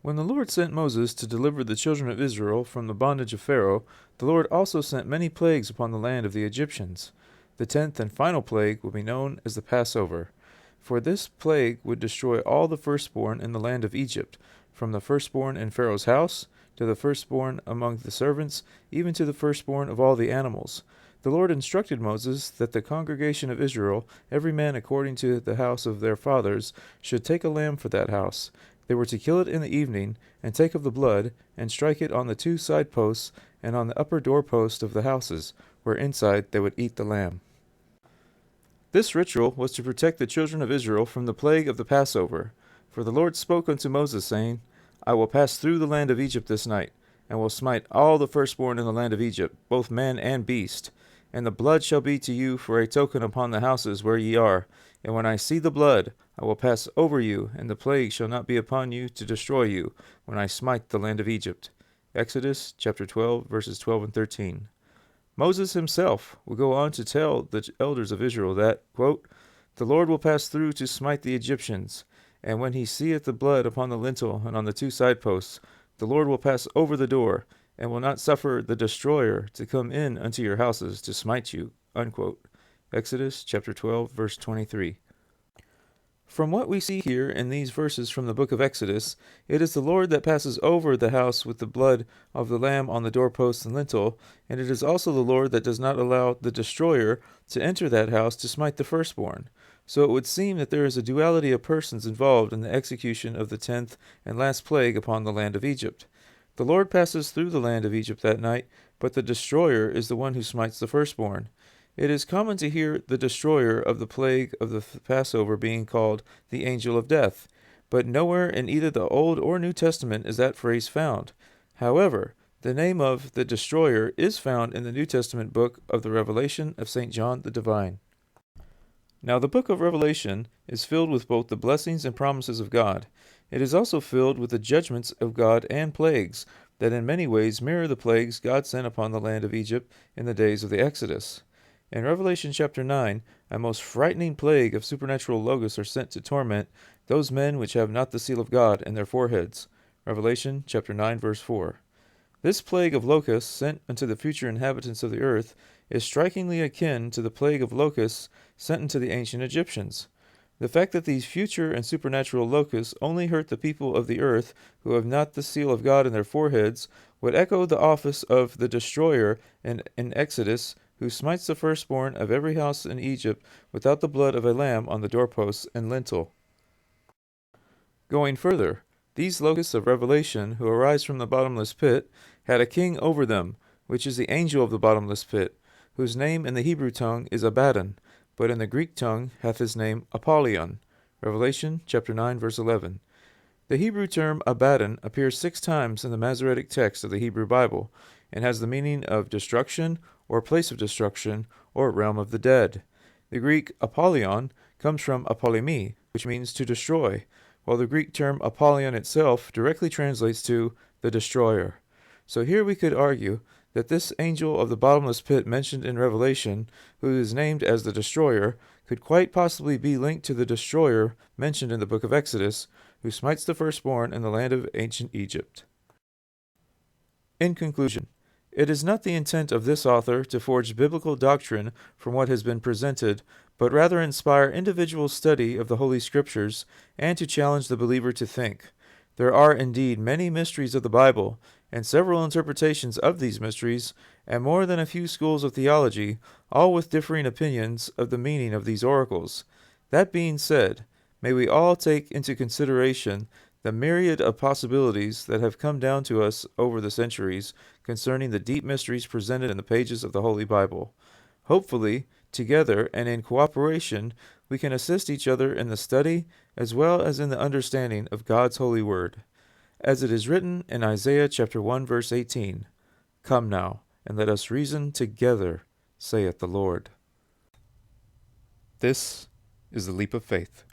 When the Lord sent Moses to deliver the children of Israel from the bondage of Pharaoh, the Lord also sent many plagues upon the land of the Egyptians. The 10th and final plague will be known as the Passover. For this plague would destroy all the firstborn in the land of Egypt, from the firstborn in Pharaoh's house, to the firstborn among the servants, even to the firstborn of all the animals. The Lord instructed Moses that the congregation of Israel, every man according to the house of their fathers, should take a lamb for that house. They were to kill it in the evening, and take of the blood, and strike it on the 2 side posts, and on the upper doorpost of the houses, where inside they would eat the lamb. This ritual was to protect the children of Israel from the plague of the Passover. For the Lord spoke unto Moses, saying, I will pass through the land of Egypt this night, and will smite all the firstborn in the land of Egypt, both man and beast. And the blood shall be to you for a token upon the houses where ye are. And when I see the blood, I will pass over you, and the plague shall not be upon you to destroy you, when I smite the land of Egypt. Exodus chapter 12, verses 12 and 13. Moses himself will go on to tell the elders of Israel that, quote, the Lord will pass through to smite the Egyptians, and when he seeth the blood upon the lintel and on the 2 side posts, the Lord will pass over the door, and will not suffer the destroyer to come in unto your houses to smite you. Unquote. Exodus chapter 12, verse 23. From what we see here in these verses from the book of Exodus, it is the Lord that passes over the house with the blood of the lamb on the doorpost and lintel, and it is also the Lord that does not allow the destroyer to enter that house to smite the firstborn. So it would seem that there is a duality of persons involved in the execution of the 10th and last plague upon the land of Egypt. The Lord passes through the land of Egypt that night, but the destroyer is the one who smites the firstborn. It is common to hear the destroyer of the plague of the Passover being called the angel of death, but nowhere in either the Old or New Testament is that phrase found. However, the name of the destroyer is found in the New Testament book of the Revelation of St. John the Divine. Now the book of Revelation is filled with both the blessings and promises of God. It is also filled with the judgments of God and plagues, that in many ways mirror the plagues God sent upon the land of Egypt in the days of the Exodus. In Revelation chapter 9, a most frightening plague of supernatural locusts are sent to torment those men which have not the seal of God in their foreheads. Revelation chapter 9, verse 4. This plague of locusts sent unto the future inhabitants of the earth is strikingly akin to the plague of locusts sent unto the ancient Egyptians. The fact that these future and supernatural locusts only hurt the people of the earth who have not the seal of God in their foreheads would echo the office of the destroyer in Exodus, who smites the firstborn of every house in Egypt without the blood of a lamb on the doorposts and lintel. Going further, these locusts of Revelation, who arise from the bottomless pit, had a king over them, which is the angel of the bottomless pit, whose name in the Hebrew tongue is Abaddon, but in the Greek tongue hath his name Apollyon. Revelation chapter 9, verse 11. The Hebrew term Abaddon appears 6 times in the Masoretic text of the Hebrew Bible, and has the meaning of destruction, or place of destruction, or realm of the dead. The Greek Apollyon comes from apollimi, which means to destroy, while the Greek term Apollyon itself directly translates to the destroyer. So here we could argue that this angel of the bottomless pit mentioned in Revelation, who is named as the destroyer, could quite possibly be linked to the destroyer mentioned in the book of Exodus, who smites the firstborn in the land of ancient Egypt. In conclusion, it is not the intent of this author to forge biblical doctrine from what has been presented, but rather inspire individual study of the Holy Scriptures and to challenge the believer to think. There are indeed many mysteries of the Bible, and several interpretations of these mysteries, and more than a few schools of theology, all with differing opinions of the meaning of these oracles. That being said, may we all take into consideration the myriad of possibilities that have come down to us over the centuries concerning the deep mysteries presented in the pages of the Holy Bible. Hopefully, together and in cooperation, we can assist each other in the study as well as in the understanding of God's holy word. As it is written in Isaiah chapter 1, verse 18, Come now, and let us reason together, saith the Lord. This is the Leap of Faith.